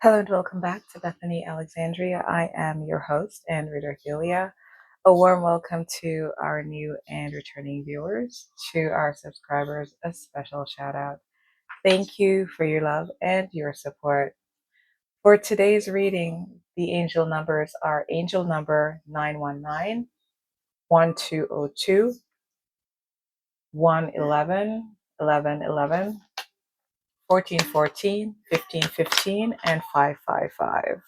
Hello and welcome back to Bethany Alexandria. I am your host and reader Helia. A warm welcome to our new and returning viewers. To our subscribers, a special shout out. Thank you for your love and your support. For today's reading, the angel numbers are angel number 919, 1202, 111, 1111, 1414, 1515, and 555.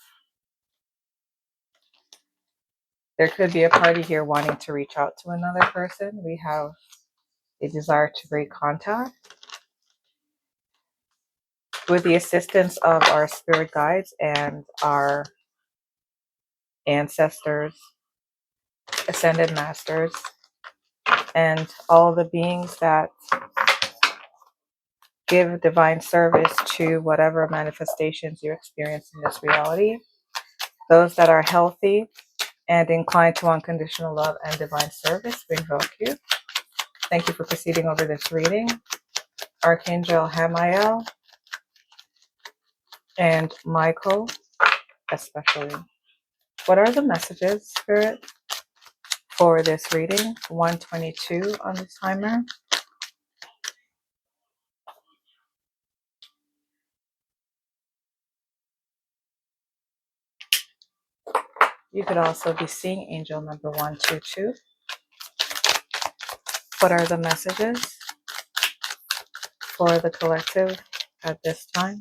There could be a party here wanting to reach out to another person. We have a desire to break contact. With the assistance of our spirit guides and our ancestors, ascended masters, and all the beings that give divine service to whatever manifestations you experience in this reality, those that are healthy and inclined to unconditional love and divine service, we invoke you. Thank you for proceeding over this reading. Archangel Hamael and Michael, especially. What are the messages, Spirit, for this reading? 122 on the timer. You could also be seeing angel number 122. What are the messages for the collective at this time?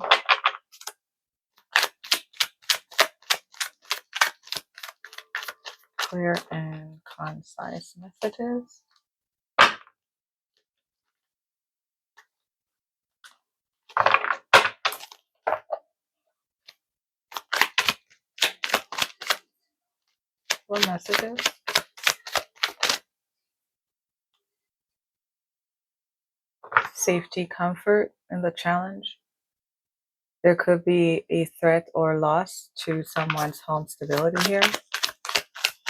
Clear and concise messages. What messages? Safety, comfort in the challenge. There could be a threat or loss to someone's home stability here,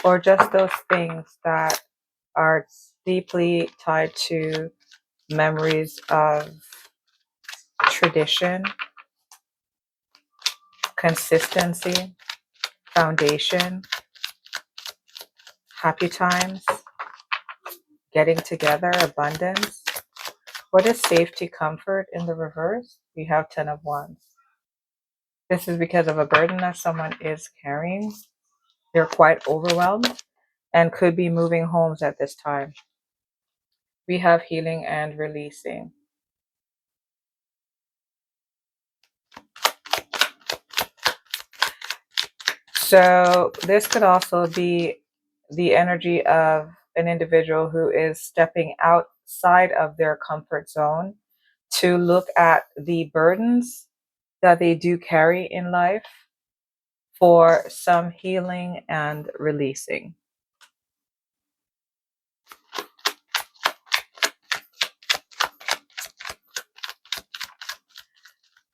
or just those things that are deeply tied to memories of tradition, consistency, foundation, happy times, getting together, abundance. What is safety, comfort in the reverse? We have 10 of Wands. This is because of a burden that someone is carrying. They're quite overwhelmed and could be moving homes at this time. We have healing and releasing. So this could also be the energy of an individual who is stepping outside of their comfort zone to look at the burdens that they do carry in life for some healing and releasing.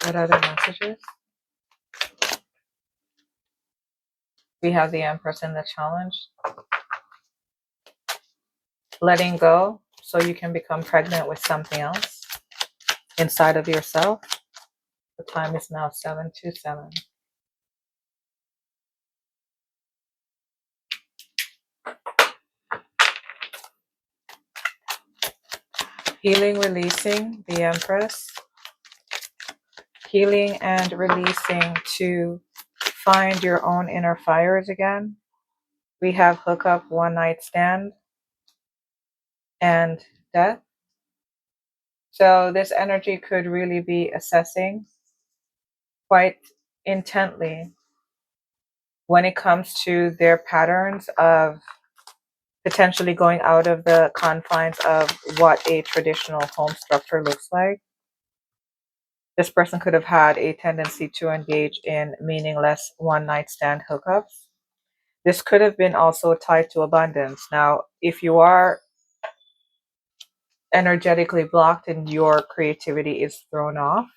What other messages? We have the Empress in the challenge. Letting go so you can become pregnant with something else inside of yourself. The time is now 7:27. Healing, releasing, the Empress. Healing and releasing to find your own inner fires again. We have hookup, one night stand, and death. So this energy could really be assessing quite intently when it comes to their patterns of potentially going out of the confines of what a traditional home structure looks like. This person could have had a tendency to engage in meaningless one-night stand hookups. This could have been also tied to abundance. Now, if you are energetically blocked and your creativity is thrown off,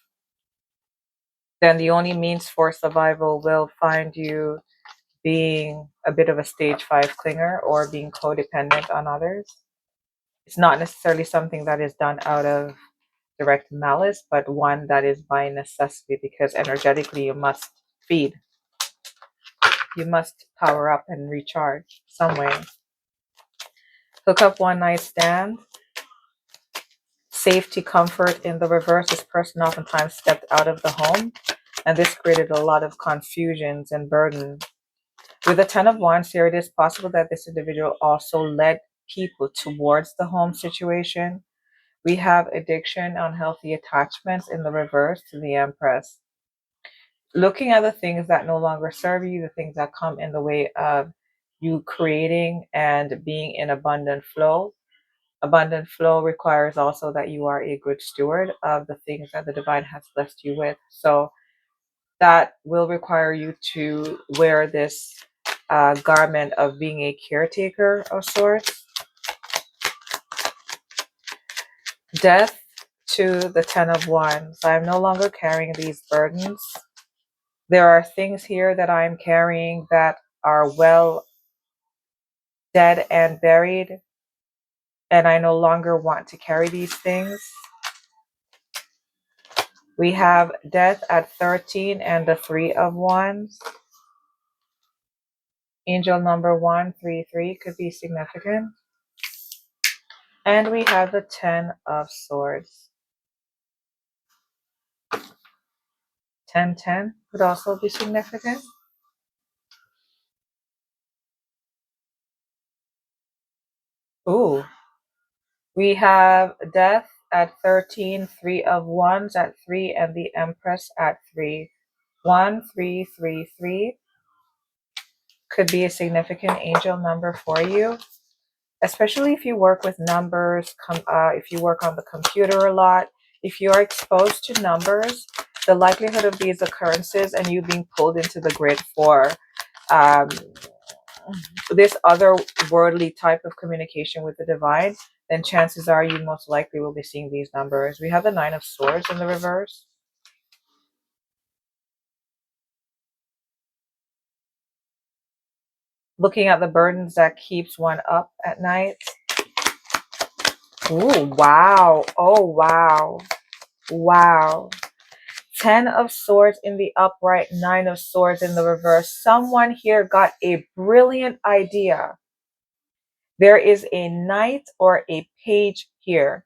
then the only means for survival will find you being a bit of a stage 5 clinger or being codependent on others. It's not necessarily something that is done out of direct malice, but one that is by necessity because energetically you must feed. You must power up and recharge some way. Hook up one night stand. Safety, comfort in the reverse. This person oftentimes stepped out of the home, and this created a lot of confusions and burden. With the Ten of Wands here, it is possible that this individual also led people towards the home situation. We have addiction, unhealthy attachments in the reverse to the Empress. Looking at the things that no longer serve you, the things that come in the way of you creating and being in abundant flow. Abundant flow requires also that you are a good steward of the things that the divine has blessed you with. So that will require you to wear this garment of being a caretaker of sorts. Death to the Ten of Wands. I'm no longer carrying these burdens. There are things here that I'm carrying that are well dead and buried, and I no longer want to carry these things. We have death at 13 and the Three of Wands. Angel number 133 could be significant. And we have the Ten of Swords. 1010 could also be significant. Ooh. We have death at 13, Three of Wands at 3, and the Empress at 3. 1333 could be a significant angel number for you, especially if you work with numbers, if you work on the computer a lot. If you are exposed to numbers, the likelihood of these occurrences and you being pulled into the grid for this otherworldly type of communication with the divine, then chances are you most likely will be seeing these numbers. We have the Nine of Swords in the reverse. Looking at the burdens that keeps one up at night. Ooh, wow. Oh, wow. Wow. 10 of Swords in the upright, 9 of Swords in the reverse. Someone here got a brilliant idea. There is a knight or a page here.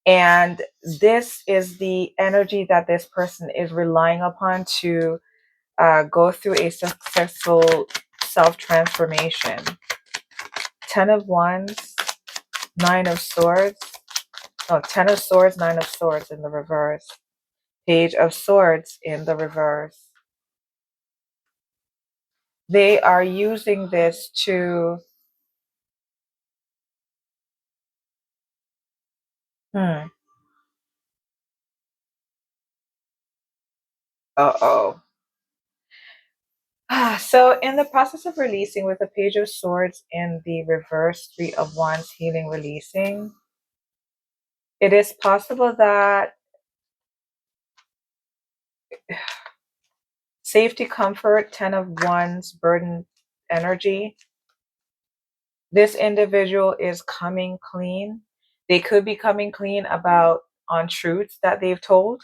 And this is the energy that this person is relying upon to go through a successful self-transformation. 10 of Wands, 9 of Swords. Oh, 10 of Swords, 9 of Swords in the reverse. Page of Swords in the reverse. They are using this to uh-oh. So in the process of releasing with the Page of Swords in the reverse, Three of Wands, healing, releasing, it is possible that safety, comfort, 10 of Wands, burden, energy, this individual is coming clean. They could be coming clean about untruths that they've told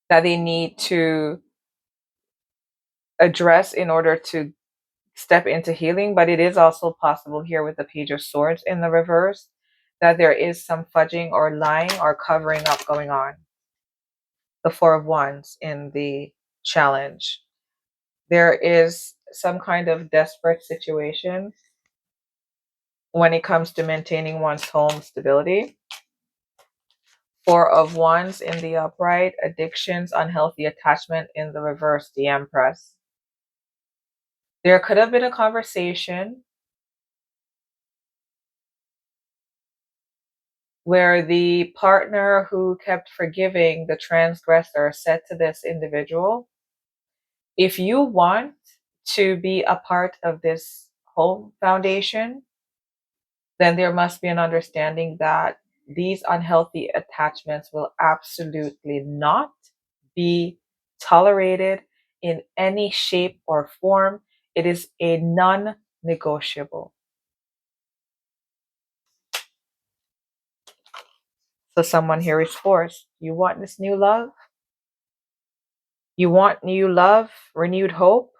that they need to address in order to step into healing. But it is also possible here with the Page of Swords in the reverse that there is some fudging or lying or covering up going on. The Four of Wands in the challenge. There is some kind of desperate situation when it comes to maintaining one's home stability. Four of Wands in the upright, addictions, unhealthy attachment in the reverse, the Empress. There could have been a conversation where the partner who kept forgiving the transgressor said to this individual, if you want to be a part of this home foundation, then there must be an understanding that these unhealthy attachments will absolutely not be tolerated in any shape or form. It is a non-negotiable. So someone here is forced. You want this new love? You want new love, renewed hope.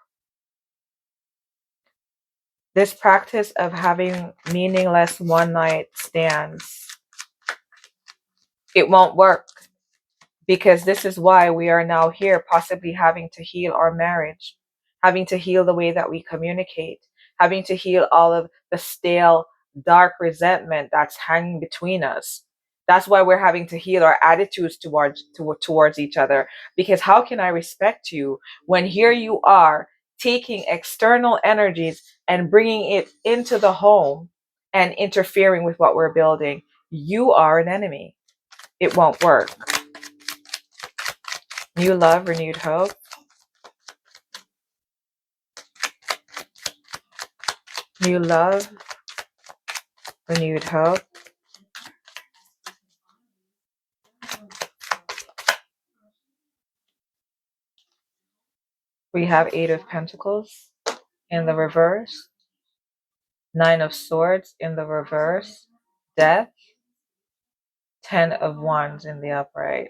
This practice of having meaningless one night stands, it won't work, because this is why we are now here, possibly having to heal our marriage, having to heal the way that we communicate, having to heal all of the stale, dark resentment that's hanging between us. That's why we're having to heal our attitudes towards each other. Because how can I respect you when here you are taking external energies and bringing it into the home and interfering with what we're building? You are an enemy. It won't work. New love, renewed hope. New love, renewed hope. We have Eight of Pentacles in the reverse, Nine of Swords in the reverse, Death, Ten of Wands in the upright.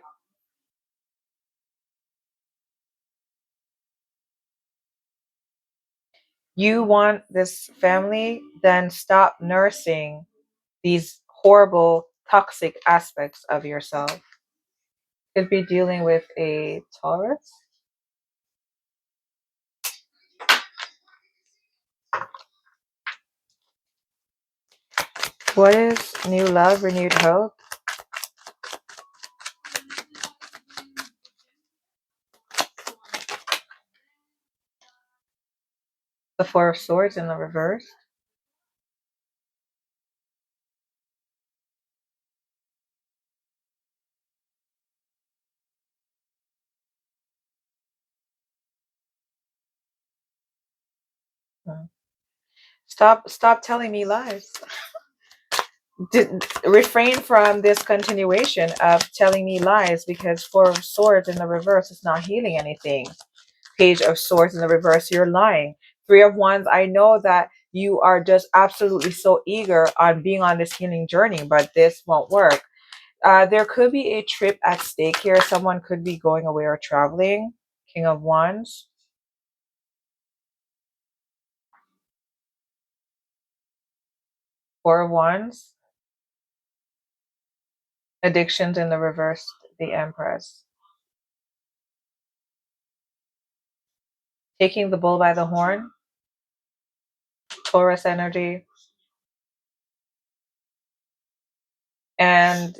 You want this family? Then stop nursing these horrible, toxic aspects of yourself. Could be dealing with a Taurus. What is new love, renewed hope? The Four of Swords in the reverse. Stop telling me lies. Refrain from this continuation of telling me lies, because Four of Swords in the reverse is not healing anything. Page of Swords in the reverse, you're lying. Three of Wands, I know that you are just absolutely so eager on being on this healing journey, but this won't work. There could be a trip at stake here. Someone could be going away or traveling. King of Wands. Four of Wands. Addictions in the reverse, the Empress. Taking the bull by the horn. Taurus energy. And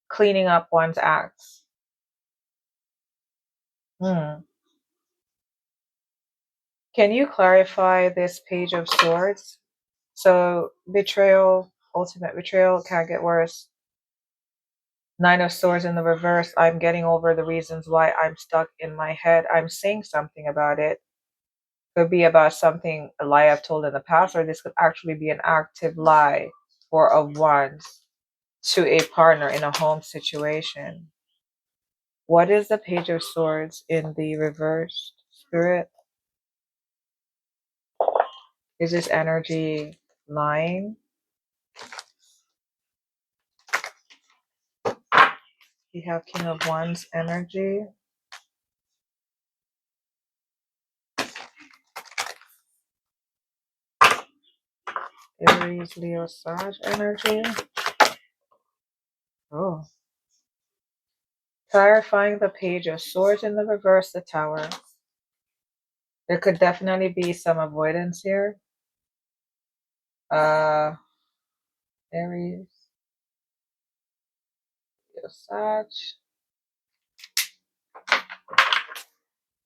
cleaning up one's acts. Can you clarify this Page of Swords? So betrayal, ultimate betrayal, can't get worse. Nine of Swords in the reverse, I'm getting over the reasons why I'm stuck in my head. I'm saying something about it. Could be about something, a lie I've told in the past, or this could actually be an active lie. Four of Wands to a partner in a home situation. What is the Page of Swords in the reverse, Spirit? Is this energy lying? You have King of Wands energy. Aries, Leo, Sagg energy. Oh. Clarifying the Page of Swords in the reverse, the Tower. There could definitely be some avoidance here. Aries, Leo, Sagg.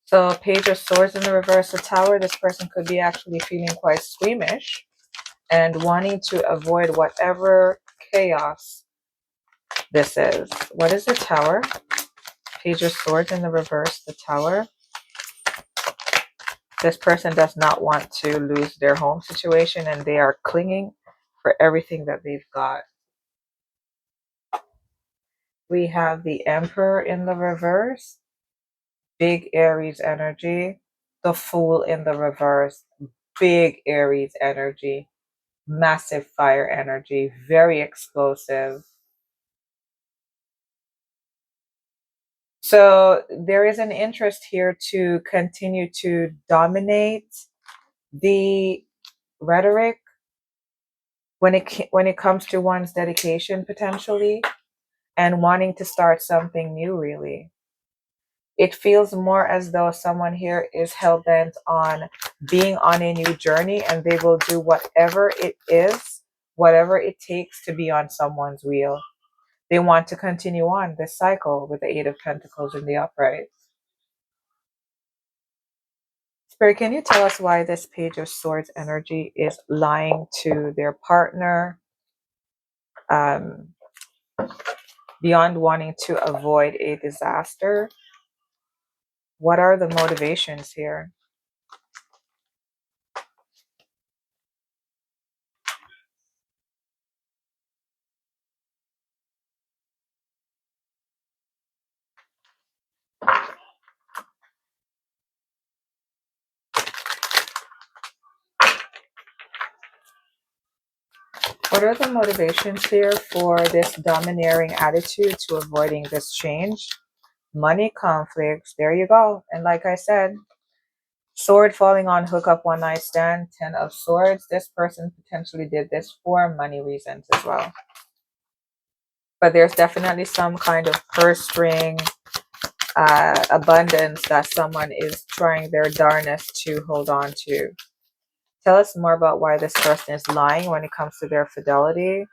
So Page of Swords in the reverse, the Tower. This person could be actually feeling quite squeamish and wanting to avoid whatever chaos this is. What is the Tower? Page of Swords in the reverse, the Tower. This person does not want to lose their home situation, and they are clinging for everything that they've got. We have the Emperor in the reverse, big Aries energy. The Fool in the reverse, big Aries energy, massive fire energy, very explosive. So there is an interest here to continue to dominate the rhetoric when it comes to one's dedication potentially and wanting to start something new really. It feels more as though someone here is hell-bent on being on a new journey, and they will do whatever it is, whatever it takes to be on someone's wheel. They want to continue on this cycle with the Eight of Pentacles in the upright. Spirit, can you tell us why this Page of Swords energy is lying to their partner, um, beyond wanting to avoid a disaster? What are the motivations here? What are the motivations here for this domineering attitude to avoiding this change? Money conflicts. There you go. And like I said, sword falling on hookup, one night stand, 10 of swords. This person potentially did this for money reasons as well. But there's definitely some kind of purse string abundance that someone is trying their darnest to hold on to. Tell us more about why this person is lying when it comes to their fidelity.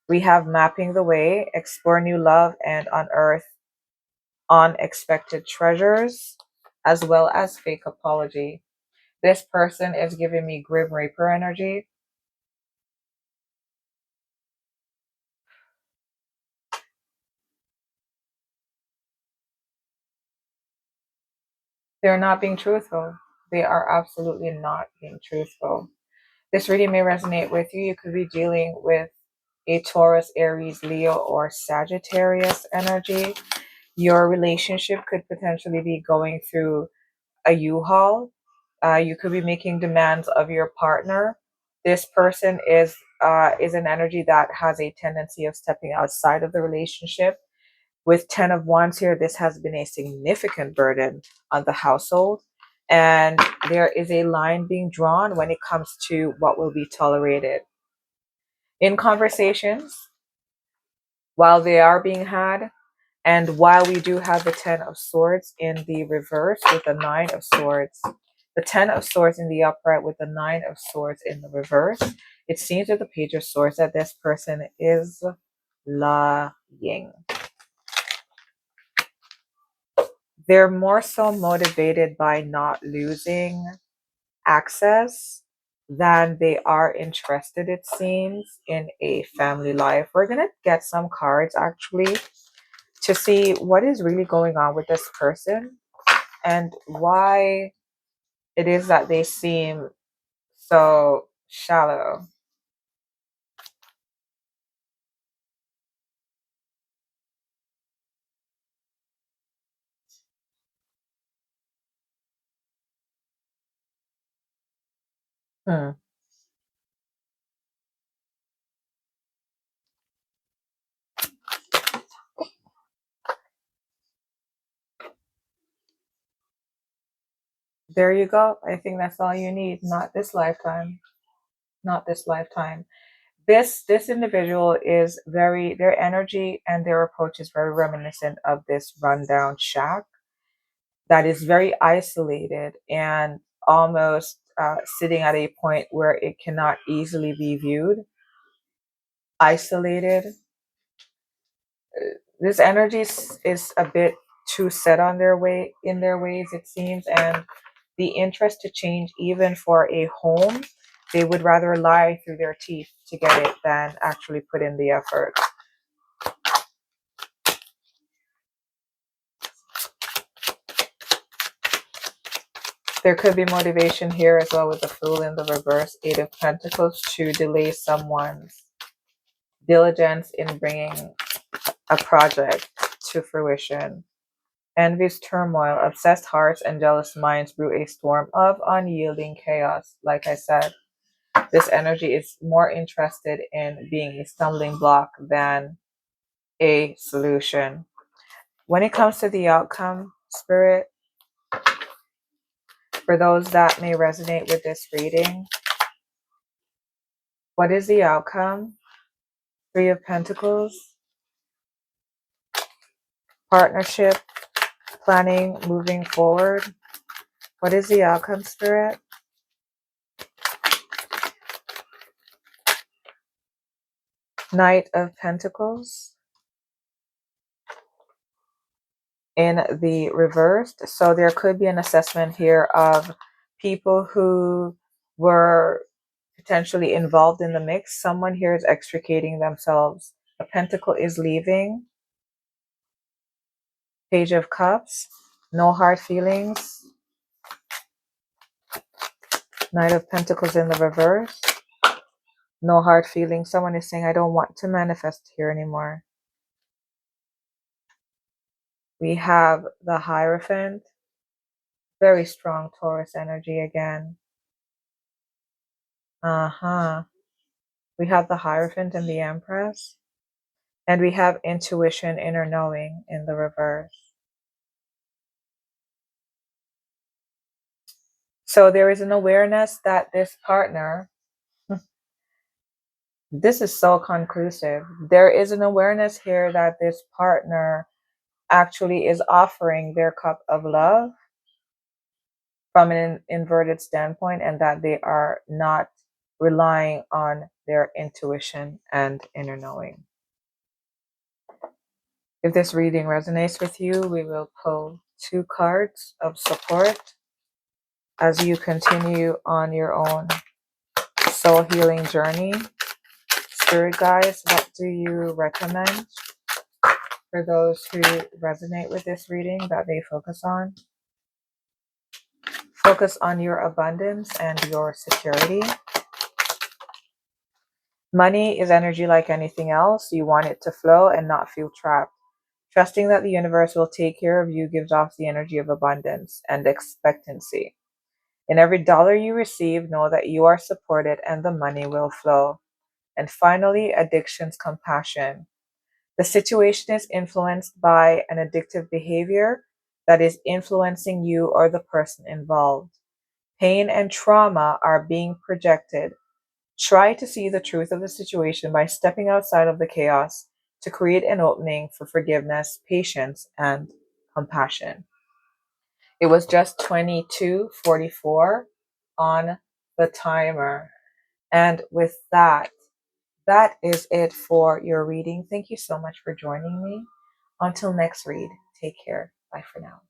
We have mapping the way, explore new love, and unearth unexpected treasures, as well as fake apology. This person is giving me Grim Reaper energy. They're not being truthful. They are absolutely not being truthful. This reading may resonate with you. You could be dealing with a Taurus, Aries, Leo, or Sagittarius energy. Your relationship could potentially be going through a U-Haul. You could be making demands of your partner. This person is an energy that has a tendency of stepping outside of the relationship. With 10 of Wands here, this has been a significant burden on the household. And there is a line being drawn when it comes to what will be tolerated. In conversations, while they are being had, and while we do have the 10 of Swords in the reverse with the 9 of Swords, the 10 of Swords in the upright with the 9 of Swords in the reverse, it seems with the Page of Swords that this person is lying. They're more so motivated by not losing access than they are interested, it seems, in a family life. We're going to get some cards actually to see what is really going on with this person and why it is that they seem so shallow. Hmm. There you go. I think that's all you need. Not this lifetime. Not this lifetime. This individual is very, their energy and their approach is very reminiscent of this rundown shack that is very isolated and almost sitting at a point where it cannot easily be viewed. Isolated. This energy is a bit too set on their way in their ways, it seems, and the interest to change, even for a home, they would rather lie through their teeth to get it than actually put in the effort. There could be motivation here as well with the Fool in the reverse, Eight of Pentacles, to delay someone's diligence in bringing a project to fruition. Envy's turmoil, obsessed hearts and jealous minds brew a storm of unyielding chaos. Like I said, this energy is more interested in being a stumbling block than a solution. When it comes to the outcome, Spirit, for those that may resonate with this reading, what is the outcome? Three of Pentacles, partnership, planning, moving forward. What is the outcome, Spirit? Knight of Pentacles in the reversed. So there could be an assessment here of people who were potentially involved in the mix. Someone here is extricating themselves. A pentacle is leaving. Page of Cups. No hard feelings. Knight of Pentacles in the reverse. No hard feelings. Someone is saying, I don't want to manifest here anymore. We have the Hierophant. Very strong Taurus energy again. We have the Hierophant and the Empress. And we have intuition, inner knowing in the reverse. So there is an awareness that this partner, this is so conclusive. There is an awareness here that this partner actually is offering their cup of love from an inverted standpoint, and that they are not relying on their intuition and inner knowing. If this reading resonates with you, we will pull 2 cards of support as you continue on your own soul healing journey. Spirit guides, what do you recommend for those who resonate with this reading that they focus on? Focus on your abundance and your security. Money is energy like anything else. You want it to flow and not feel trapped. Trusting that the universe will take care of you gives off the energy of abundance and expectancy. In every dollar you receive, know that you are supported and the money will flow. And finally, addictions, compassion. The situation is influenced by an addictive behavior that is influencing you or the person involved. Pain and trauma are being projected. Try to see the truth of the situation by stepping outside of the chaos to create an opening for forgiveness, patience, and compassion. It was just 22:44 on the timer. And with that, that is it for your reading. Thank you so much for joining me. Until next read, take care. Bye for now.